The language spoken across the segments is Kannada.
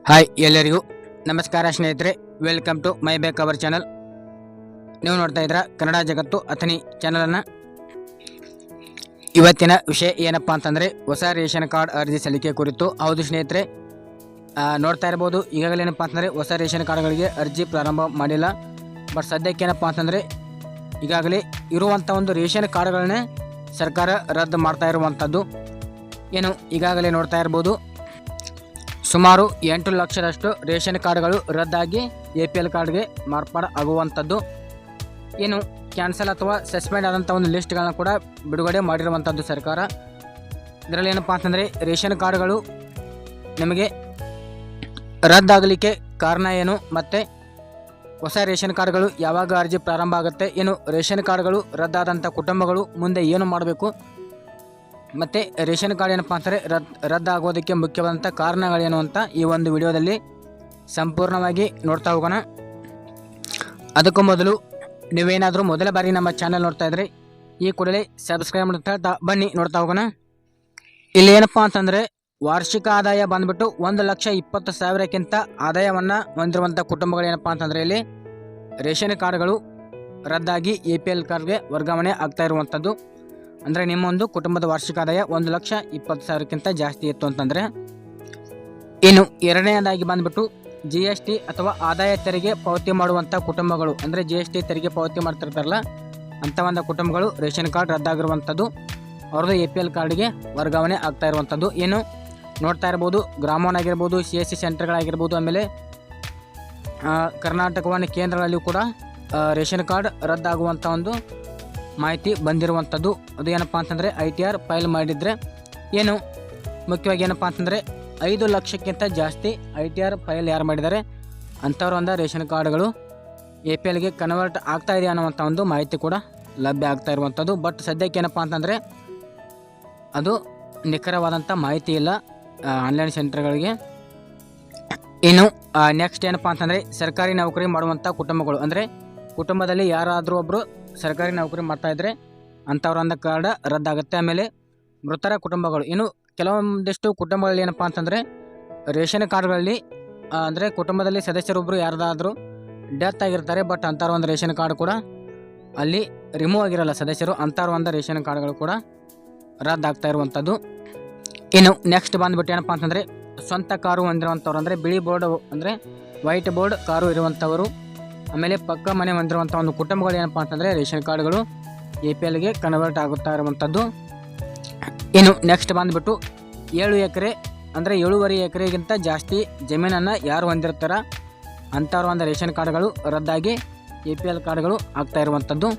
ಹಾಯ್ ಎಲ್ಲರಿಗೂ ನಮಸ್ಕಾರ ಸ್ನೇಹಿತರೆ, ವೆಲ್ಕಮ್ ಟು ಮೈ ಬೇಕ್ ಅವರ್ ಚಾನಲ್. ನೀವು ನೋಡ್ತಾ ಇದ್ದೀರಾ ಕನ್ನಡ ಜಗತ್ತು ಅಥಣಿ ಚಾನಲನ್ನು. ಇವತ್ತಿನ ವಿಷಯ ಏನಪ್ಪ ಅಂತಂದರೆ ಹೊಸ ರೇಷನ್ ಕಾರ್ಡ್ ಅರ್ಜಿ ಸಲ್ಲಿಕೆ ಕುರಿತು. ಹೌದು ಸ್ನೇಹಿತರೆ, ನೋಡ್ತಾ ಇರ್ಬೋದು, ಈಗಾಗಲೇ ಏನಪ್ಪ ಅಂತಂದರೆ ಹೊಸ ರೇಷನ್ ಕಾರ್ಡ್ಗಳಿಗೆ ಅರ್ಜಿ ಪ್ರಾರಂಭ ಮಾಡಿಲ್ಲ. ಬಟ್ ಸದ್ಯಕ್ಕೆ ಏನಪ್ಪ ಅಂತಂದರೆ ಈಗಾಗಲೇ ಇರುವಂಥ ಒಂದು ರೇಷನ್ ಕಾರ್ಡ್ಗಳನ್ನೇ ಸರ್ಕಾರ ರದ್ದು ಮಾಡ್ತಾ ಇರುವಂಥದ್ದು. ಏನು ಈಗಾಗಲೇ ನೋಡ್ತಾ ಇರ್ಬೋದು, ಸುಮಾರು 8 ಲಕ್ಷದಷ್ಟು ರೇಷನ್ ಕಾರ್ಡ್ಗಳು ರದ್ದಾಗಿ APL ಕಾರ್ಡ್ಗೆ ಮಾರ್ಪಾಡು ಆಗುವಂಥದ್ದು. ಏನು ಕ್ಯಾನ್ಸಲ್ ಅಥವಾ ಸಸ್ಪೆಂಡ್ ಆದಂಥ ಒಂದು ಲಿಸ್ಟ್ಗಳನ್ನ ಕೂಡ ಬಿಡುಗಡೆ ಮಾಡಿರುವಂಥದ್ದು ಸರ್ಕಾರ. ಇದರಲ್ಲಿ ಏನಪ್ಪ ಅಂತಂದರೆ ರೇಷನ್ ಕಾರ್ಡ್ಗಳು ನಿಮಗೆ ರದ್ದಾಗಲಿಕ್ಕೆ ಕಾರಣ ಏನು, ಮತ್ತು ಹೊಸ ರೇಷನ್ ಕಾರ್ಡ್ಗಳು ಯಾವಾಗ ಅರ್ಜಿ ಪ್ರಾರಂಭ ಆಗುತ್ತೆ, ಏನು ರೇಷನ್ ಕಾರ್ಡ್ಗಳು ರದ್ದಾದಂಥ ಕುಟುಂಬಗಳು ಮುಂದೆ ಏನು ಮಾಡಬೇಕು, ಮತ್ತು ರೇಷನ್ ಕಾರ್ಡ್ ಏನಪ್ಪ ಅಂತಾರೆ ರದ್ದಾಗೋದಕ್ಕೆ ಮುಖ್ಯವಾದಂಥ ಕಾರಣಗಳೇನು ಅಂತ ಈ ಒಂದು ವಿಡಿಯೋದಲ್ಲಿ ಸಂಪೂರ್ಣವಾಗಿ ನೋಡ್ತಾ ಹೋಗೋಣ. ಅದಕ್ಕೂ ಮೊದಲು ನೀವೇನಾದರೂ ಮೊದಲ ಬಾರಿ ನಮ್ಮ ಚಾನಲ್ ನೋಡ್ತಾ ಇದ್ದರೆ ಈ ಕೂಡಲೇ ಸಬ್ಸ್ಕ್ರೈಬ್ ಮಾಡ್ತಾ ಬನ್ನಿ ನೋಡ್ತಾ ಹೋಗೋಣ. ಇಲ್ಲಿ ಏನಪ್ಪ ಅಂತಂದರೆ ವಾರ್ಷಿಕ ಆದಾಯ ಬಂದುಬಿಟ್ಟು 1,20,000ಕ್ಕಿಂತ ಆದಾಯವನ್ನು ಹೊಂದಿರುವಂಥ ಕುಟುಂಬಗಳು ಏನಪ್ಪ ಅಂತಂದರೆ ಇಲ್ಲಿ ರೇಷನ್ ಕಾರ್ಡ್ಗಳು ರದ್ದಾಗಿ APL ಕಾರ್ಡ್ಗೆ ವರ್ಗಾವಣೆ ಆಗ್ತಾ ಇರುವಂಥದ್ದು. ಅಂದರೆ ನಿಮ್ಮೊಂದು ಕುಟುಂಬದ ವಾರ್ಷಿಕ ಆದಾಯ 1,20,000ಕ್ಕಿಂತ ಜಾಸ್ತಿ ಇತ್ತು ಅಂತಂದರೆ. ಇನ್ನು ಎರಡನೇದಾಗಿ ಬಂದುಬಿಟ್ಟು GST ಅಥವಾ ಆದಾಯ ತೆರಿಗೆ ಪಾವತಿ ಮಾಡುವಂಥ ಕುಟುಂಬಗಳು, ಅಂದರೆ GST ತೆರಿಗೆ ಪಾವತಿ ಮಾಡ್ತಿರ್ತಾರಲ್ಲ ಅಂಥ ಒಂದು ಕುಟುಂಬಗಳು ರೇಷನ್ ಕಾರ್ಡ್ ರದ್ದಾಗಿರುವಂಥದ್ದು, ಅವ್ರದ್ದು APL ಕಾರ್ಡ್ಗೆ ವರ್ಗಾವಣೆ ಆಗ್ತಾ ಇರುವಂಥದ್ದು. ಏನು ನೋಡ್ತಾ ಇರ್ಬೋದು, ಗ್ರಾಮೋನ್ ಆಗಿರ್ಬೋದು, CSC ಸೆಂಟರ್ಗಳಾಗಿರ್ಬೋದು, ಆಮೇಲೆ ಕರ್ನಾಟಕ ಕೇಂದ್ರಗಳಲ್ಲಿಯೂ ಕೂಡ ರೇಷನ್ ಕಾರ್ಡ್ ರದ್ದಾಗುವಂಥ ಒಂದು ಮಾಹಿತಿ ಬಂದಿರುವಂಥದ್ದು. ಅದು ಏನಪ್ಪ ಅಂತಂದರೆ ITR ಫೈಲ್ ಮಾಡಿದರೆ, ಏನು ಮುಖ್ಯವಾಗಿ ಏನಪ್ಪ ಅಂತಂದರೆ 5 ಲಕ್ಷಕ್ಕಿಂತ ಜಾಸ್ತಿ ITR ಫೈಲ್ ಯಾರು ಮಾಡಿದ್ದಾರೆ ಅಂಥವ್ರು ಒಂದು ರೇಷನ್ ಕಾರ್ಡ್ಗಳು APLಗೆ ಕನ್ವರ್ಟ್ ಆಗ್ತಾ ಇದೆ ಅನ್ನುವಂಥ ಒಂದು ಮಾಹಿತಿ ಕೂಡ ಲಭ್ಯ ಆಗ್ತಾ ಇರುವಂಥದ್ದು. ಬಟ್ ಸದ್ಯಕ್ಕೆ ಏನಪ್ಪ ಅಂತಂದರೆ ಅದು ನಿಖರವಾದಂಥ ಮಾಹಿತಿ ಇಲ್ಲ ಆನ್ಲೈನ್ ಸೆಂಟರ್ಗಳಿಗೆ. ಇನ್ನು ನೆಕ್ಸ್ಟ್ ಏನಪ್ಪ ಅಂತಂದರೆ ಸರ್ಕಾರಿ ನೌಕರಿ ಮಾಡುವಂಥ ಕುಟುಂಬಗಳು, ಅಂದರೆ ಕುಟುಂಬದಲ್ಲಿ ಯಾರಾದರೂ ಒಬ್ಬರು ಸರ್ಕಾರಿ ನೌಕರಿ ಮಾಡ್ತಾಯಿದ್ರೆ ಅಂಥವ್ರ ಒಂದು ಕಾರ್ಡ್ ರದ್ದಾಗುತ್ತೆ. ಆಮೇಲೆ ಮೃತರ ಕುಟುಂಬಗಳು, ಇನ್ನು ಕೆಲವೊಂದಿಷ್ಟು ಕುಟುಂಬಗಳಲ್ಲಿ ಏನಪ್ಪ ಅಂತಂದರೆ ರೇಷನ್ ಕಾರ್ಡ್ಗಳಲ್ಲಿ ಅಂದರೆ ಕುಟುಂಬದಲ್ಲಿ ಸದಸ್ಯರೊಬ್ಬರು ಯಾರ್ದಾದರೂ ಡೆತ್ ಆಗಿರ್ತಾರೆ, ಬಟ್ ಅಂಥವ್ರ ಒಂದು ರೇಷನ್ ಕಾರ್ಡ್ ಕೂಡ ಅಲ್ಲಿ ರಿಮೂವ್ ಆಗಿರಲ್ಲ ಸದಸ್ಯರು, ಅಂಥವ್ರ ಒಂದು ರೇಷನ್ ಕಾರ್ಡ್ಗಳು ಕೂಡ ರದ್ದಾಗ್ತಾ ಇರುವಂಥದ್ದು. ಇನ್ನು ನೆಕ್ಸ್ಟ್ ಬಂದುಬಿಟ್ಟು ಏನಪ್ಪ ಅಂತಂದರೆ ಸ್ವಂತ ಕಾರು ಹೊಂದಿರುವಂಥವ್ರು, ಅಂದರೆ ಬಿಳಿ ಬೋರ್ಡ್ ಅಂದರೆ ವೈಟ್ ಬೋರ್ಡ್ ಕಾರು ಇರುವಂಥವರು, ಆಮೇಲೆ ಪಕ್ಕ ಮನೆ ಹೊಂದಿರುವಂಥ ಒಂದು ಕುಟುಂಬಗಳು ಏನಪ್ಪ ಅಂತಂದರೆ ರೇಷನ್ ಕಾರ್ಡ್ಗಳು APLಗೆ ಕನ್ವರ್ಟ್ ಆಗುತ್ತಾ ಇರುವಂಥದ್ದು. ಇನ್ನು ನೆಕ್ಸ್ಟ್ ಬಂದುಬಿಟ್ಟು 7 ಎಕರೆ ಅಂದರೆ 7.5 ಎಕರೆಗಿಂತ ಜಾಸ್ತಿ ಜಮೀನನ್ನು ಯಾರು ಹೊಂದಿರ್ತಾರ ಅಂಥವ್ರ ಒಂದು ರೇಷನ್ ಕಾರ್ಡ್ಗಳು ರದ್ದಾಗಿ APL ಕಾರ್ಡ್ಗಳು ಆಗ್ತಾ ಇರುವಂಥದ್ದು.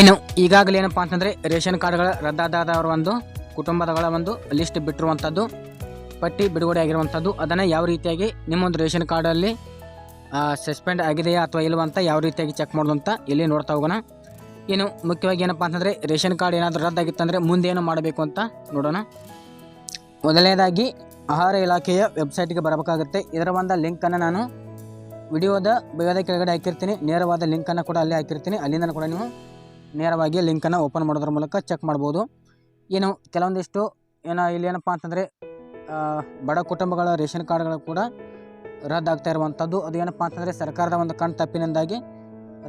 ಇನ್ನು ಈಗಾಗಲೇ ಏನಪ್ಪ ಅಂತಂದರೆ ರೇಷನ್ ಕಾರ್ಡ್ಗಳ ರದ್ದಾದವರ ಒಂದು ಕುಟುಂಬಗಳ ಒಂದು ಲಿಸ್ಟ್ ಬಿಟ್ಟಿರುವಂಥದ್ದು, ಪಟ್ಟಿ ಬಿಡುಗಡೆ ಆಗಿರುವಂಥದ್ದು. ಅದನ್ನು ಯಾವ ರೀತಿಯಾಗಿ ನಿಮ್ಮೊಂದು ರೇಷನ್ ಕಾರ್ಡಲ್ಲಿ ಸಸ್ಪೆಂಡ್ ಆಗಿದೆಯಾ ಅಥವಾ ಇಲ್ವ ಅಂತ ಯಾವ ರೀತಿಯಾಗಿ ಚೆಕ್ ಮಾಡೋದು ಅಂತ ಇಲ್ಲಿ ನೋಡ್ತಾ ಹೋಗೋಣ. ಇನ್ನು ಮುಖ್ಯವಾಗಿ ಏನಪ್ಪ ಅಂತಂದರೆ ರೇಷನ್ ಕಾರ್ಡ್ ಏನಾದರೂ ರದ್ದಾಗಿತ್ತಂದರೆ ಮುಂದೇನು ಮಾಡಬೇಕು ಅಂತ ನೋಡೋಣ. ಮೊದಲನೇದಾಗಿ ಆಹಾರ ಇಲಾಖೆಯ ವೆಬ್ಸೈಟ್ಗೆ ಬರಬೇಕಾಗುತ್ತೆ. ಇದರ ಒಂದು ಲಿಂಕನ್ನು ನಾನು ವಿಡಿಯೋದ ಕೆಳಗಡೆ ಹಾಕಿರ್ತೀನಿ, ನೇರವಾದ ಲಿಂಕನ್ನು ಕೂಡ ಅಲ್ಲಿ ಹಾಕಿರ್ತೀನಿ. ಅಲ್ಲಿಂದ ಕೂಡ ನೀವು ನೇರವಾಗಿ ಲಿಂಕನ್ನು ಓಪನ್ ಮಾಡೋದ್ರ ಮೂಲಕ ಚೆಕ್ ಮಾಡ್ಬೋದು. ಇನ್ನು ಕೆಲವೊಂದಿಷ್ಟು ಇಲ್ಲಿ ಏನಪ್ಪ ಅಂತಂದರೆ ಬಡ ಕುಟುಂಬಗಳ ರೇಷನ್ ಕಾರ್ಡ್ಗಳು ಕೂಡ ರದ್ದಾಗ್ತಾ ಇರುವಂಥದ್ದು. ಅದು ಏನಪ್ಪ ಅಂತಂದರೆ ಸರ್ಕಾರದ ಒಂದು ಕಣ್ಣು ತಪ್ಪಿನಿಂದಾಗಿ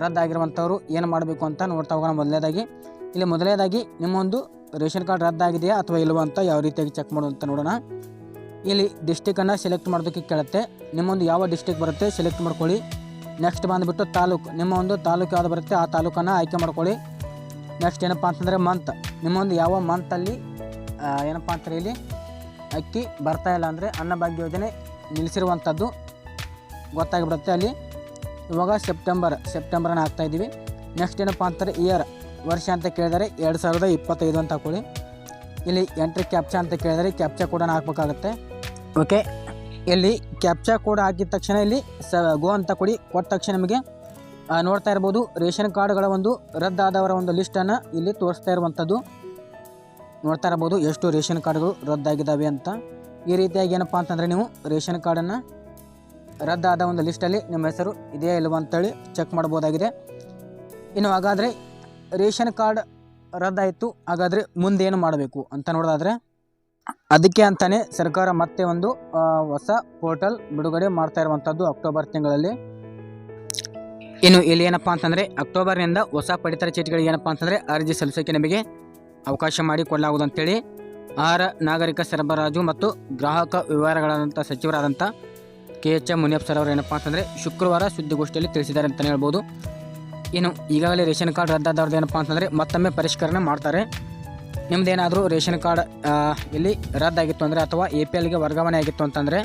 ರದ್ದಾಗಿರುವಂಥವ್ರು ಏನು ಮಾಡಬೇಕು ಅಂತ ನೋಡ್ತಾ ಹೋಗೋಣ. ಮೊದಲನೇದಾಗಿ ನಿಮ್ಮೊಂದು ರೇಷನ್ ಕಾರ್ಡ್ ರದ್ದಾಗಿದೆಯಾ ಅಥವಾ ಇಲ್ವ ಅಂತ ಯಾವ ರೀತಿಯಾಗಿ ಚೆಕ್ ಮಾಡೋದು ಅಂತ ನೋಡೋಣ. ಇಲ್ಲಿ ಡಿಸ್ಟಿಕನ್ನು ಸೆಲೆಕ್ಟ್ ಮಾಡೋದಕ್ಕೆ ಕೇಳುತ್ತೆ. ನಿಮ್ಮೊಂದು ಯಾವ ಡಿಸ್ಟಿಕ್ ಬರುತ್ತೆ ಸೆಲೆಕ್ಟ್ ಮಾಡ್ಕೊಳ್ಳಿ. ನೆಕ್ಸ್ಟ್ ಬಂದುಬಿಟ್ಟು ತಾಲೂಕು, ನಿಮ್ಮ ಒಂದು ತಾಲೂಕು ಯಾವುದು ಬರುತ್ತೆ ಆ ತಾಲೂಕನ್ನು ಆಯ್ಕೆ ಮಾಡ್ಕೊಳ್ಳಿ. ನೆಕ್ಸ್ಟ್ ಏನಪ್ಪ ಅಂತಂದರೆ ಮಂತ್, ನಿಮ್ಮೊಂದು ಯಾವ ಮಂತಲ್ಲಿ ಏನಪ್ಪ ಅಂತಾರೆ ಇಲ್ಲಿ ಅಕ್ಕಿ ಬರ್ತಾಯಿಲ್ಲ ಅಂದರೆ ಅನ್ನಭಾಗ್ಯ ಯೋಜನೆ ನಿಲ್ಲಿಸಿರುವಂಥದ್ದು ಗೊತ್ತಾಗಿಬಿಡುತ್ತೆ. ಅಲ್ಲಿ ಇವಾಗ ಸೆಪ್ಟೆಂಬರನ್ನು ಹಾಕ್ತಾಯಿದ್ದೀವಿ. ನೆಕ್ಸ್ಟ್ ಏನಪ್ಪ ಅಂತಾರೆ ಇಯರ್, ವರ್ಷ ಅಂತ ಕೇಳಿದರೆ 2025 ಅಂತ ಹಾಕೊಳ್ಳಿ. ಇಲ್ಲಿ ಎಂಟ್ರಿ ಕ್ಯಾಪ್ಚಾ ಅಂತ ಕೇಳಿದರೆ ಕ್ಯಾಪ್ಚಾ ಕೂಡ ಹಾಕಬೇಕಾಗುತ್ತೆ. ಓಕೆ, ಇಲ್ಲಿ ಕ್ಯಾಪ್ಚಾ ಕೋಡ್ ಹಾಕಿದ ತಕ್ಷಣ ಇಲ್ಲಿ ಗೋ ಅಂತ ಕೊಟ್ಟ ತಕ್ಷಣ ನಿಮಗೆ ನೋಡ್ತಾ ಇರ್ಬೋದು ರೇಷನ್ ಕಾರ್ಡ್ಗಳ ಒಂದು ರದ್ದಾದವರ ಒಂದು ಲಿಸ್ಟನ್ನು ಇಲ್ಲಿ ತೋರಿಸ್ತಾ ಇರುವಂಥದ್ದು. ನೋಡ್ತಾ ಇರ್ಬೋದು ಎಷ್ಟು ರೇಷನ್ ಕಾರ್ಡ್ಗಳು ರದ್ದಾಗಿದ್ದಾವೆ ಅಂತ. ಈ ರೀತಿಯಾಗಿ ಏನಪ್ಪ ಅಂತಂದರೆ ನೀವು ರೇಷನ್ ಕಾರ್ಡನ್ನು ರದ್ದಾದ ಒಂದು ಲಿಸ್ಟಲ್ಲಿ ನಿಮ್ಮ ಹೆಸರು ಇದೆಯಾ ಇಲ್ವ ಅಂತೇಳಿ ಚೆಕ್ ಮಾಡ್ಬೋದಾಗಿದೆ. ಇನ್ನು ಹಾಗಾದರೆ ರೇಷನ್ ಕಾರ್ಡ್ ರದ್ದಾಯಿತು, ಹಾಗಾದರೆ ಮುಂದೇನು ಮಾಡಬೇಕು ಅಂತ ನೋಡೋದಾದರೆ ಅದಕ್ಕೆ ಅಂತಲೇ ಸರ್ಕಾರ ಮತ್ತೆ ಒಂದು ಹೊಸ ಪೋರ್ಟಲ್ ಬಿಡುಗಡೆ ಮಾಡ್ತಾ ಇರುವಂಥದ್ದು ಅಕ್ಟೋಬರ್ ತಿಂಗಳಲ್ಲಿ. ಇನ್ನು ಇಲ್ಲಿ ಏನಪ್ಪ ಅಂತಂದರೆ ಅಕ್ಟೋಬರ್ನಿಂದ ಹೊಸ ಪಡಿತರ ಚೀಟಿಗಳಿಗೆ ಏನಪ್ಪ ಅಂತಂದರೆ ಅರ್ಜಿ ಸಲ್ಲಿಸೋಕ್ಕೆ ನಿಮಗೆ ಅವಕಾಶ ಮಾಡಿಕೊಡಲಾಗುವುದು ಅಂತೇಳಿ ಆಹಾರ ನಾಗರಿಕ ಸರಬರಾಜು ಮತ್ತು ಗ್ರಾಹಕ ವ್ಯವಹಾರಗಳಾದಂಥ ಸಚಿವರಾದಂಥ KHM ಮುನಿಯಪ್ಪ ಸರ್ ಅವರು ಏನಪ್ಪ ಅಂತಂದರೆ ಶುಕ್ರವಾರ ಸುದ್ದಿಗೋಷ್ಠಿಯಲ್ಲಿ ತಿಳಿಸಿದ್ದಾರೆ ಅಂತಲೇ ಹೇಳ್ಬೋದು. ಇನ್ನು ಈಗಾಗಲೇ ರೇಷನ್ ಕಾರ್ಡ್ ರದ್ದಾದವ್ರದ್ದು ಏನಪ್ಪ ಅಂತಂದರೆ ಮತ್ತೊಮ್ಮೆ ಪರಿಷ್ಕರಣೆ ಮಾಡ್ತಾರೆ. ನಿಮ್ಮದೇನಾದರೂ ರೇಷನ್ ಕಾರ್ಡ್ ಇಲ್ಲಿ ರದ್ದಾಗಿತ್ತು ಅಂದರೆ ಅಥವಾ APLಗೆ ವರ್ಗಾವಣೆ ಆಗಿತ್ತು ಅಂತಂದರೆ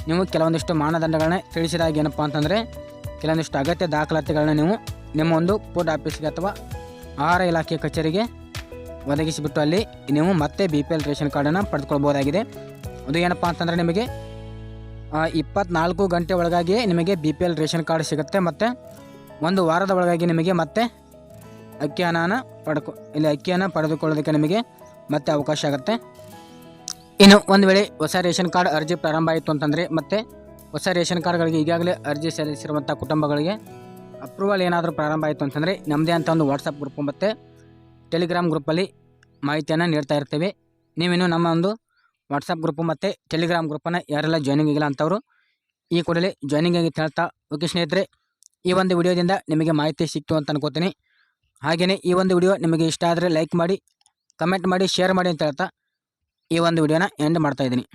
ನೀವು ಕೆಲವೊಂದಿಷ್ಟು ಮಾನದಂಡಗಳನ್ನ ತಿಳಿಸಿದಾಗ ಏನಪ್ಪ ಅಂತಂದರೆ ಕೆಲವೊಂದಿಷ್ಟು ಅಗತ್ಯ ದಾಖಲಾತಿಗಳನ್ನ ನೀವು ನಿಮ್ಮ ಒಂದು ಫುಡ್ ಆಫೀಸ್ಗೆ ಅಥವಾ ಆಹಾರ ಇಲಾಖೆ ಕಚೇರಿಗೆ ಒದಗಿಸಿಬಿಟ್ಟು ಅಲ್ಲಿ ನೀವು ಮತ್ತೆ BPL ರೇಷನ್ ಕಾರ್ಡನ್ನು ಪಡೆದುಕೊಳ್ಬೋದಾಗಿದೆ. ಅದು ಏನಪ್ಪ ಅಂತಂದರೆ ನಿಮಗೆ 24 ಗಂಟೆ ಒಳಗಾಗಿಯೇ ನಿಮಗೆ BPL ರೇಷನ್ ಕಾರ್ಡ್ ಸಿಗುತ್ತೆ. ಮತ್ತು ಒಂದು ವಾರದ ಒಳಗಾಗಿ ನಿಮಗೆ ಮತ್ತೆ ಅಕ್ಕಿಯನ್ನು ಪಡೆದುಕೊಳ್ಳೋದಕ್ಕೆ ನಿಮಗೆ ಮತ್ತೆ ಅವಕಾಶ ಆಗುತ್ತೆ. ಇನ್ನು ಒಂದು ವೇಳೆ ಹೊಸ ರೇಷನ್ ಕಾರ್ಡ್ ಅರ್ಜಿ ಪ್ರಾರಂಭ ಆಯಿತು ಅಂತಂದರೆ ಮತ್ತು ಹೊಸ ರೇಷನ್ ಕಾರ್ಡ್ಗಳಿಗೆ ಈಗಾಗಲೇ ಅರ್ಜಿ ಸಲ್ಲಿಸಿರುವಂಥ ಕುಟುಂಬಗಳಿಗೆ ಅಪ್ರೂವಲ್ ಏನಾದರೂ ಪ್ರಾರಂಭ ಆಯಿತು ಅಂತಂದರೆ ನಮ್ಮದೇ ಅಂತ ಒಂದು ವಾಟ್ಸಪ್ ಗ್ರೂಪು ಮತ್ತು ಟೆಲಿಗ್ರಾಮ್ ಗ್ರೂಪಲ್ಲಿ ಮಾಹಿತಿಯನ್ನು ನೀಡ್ತಾ ಇರ್ತೀವಿ. ನೀವಿನ್ನು ನಮ್ಮ ಒಂದು ವಾಟ್ಸಪ್ ಗ್ರೂಪು ಮತ್ತು ಟೆಲಿಗ್ರಾಮ್ ಗ್ರೂಪನ್ನು ಯಾರೆಲ್ಲ ಜಾಯ್ನಿಂಗ್ ಆಗಿಲ್ಲ ಅಂಥವರು ಈ ಕೂಡಲೇ ಜಾಯ್ನಿಂಗ್ ಆಗಿ ಹೇಳ್ತಾ ಓಕೆ ಸ್ನೇಹಿತರೆ, ಈ ಒಂದು ವಿಡಿಯೋದಿಂದ ನಿಮಗೆ ಮಾಹಿತಿ ಸಿಕ್ತು ಅಂತ ಅನ್ಕೋತೀನಿ. ಹಾಗೆಯೇ ಈ ಒಂದು ವಿಡಿಯೋ ನಿಮಗೆ ಇಷ್ಟ ಆದರೆ ಲೈಕ್ ಮಾಡಿ, ಕಮೆಂಟ್ ಮಾಡಿ, ಶೇರ್ ಮಾಡಿ ಅಂತ ಹೇಳ್ತಾ ಈ ಒಂದು ವಿಡಿಯೋನ ಎಂಡ್ ಮಾಡ್ತಾಯಿದ್ದೀನಿ.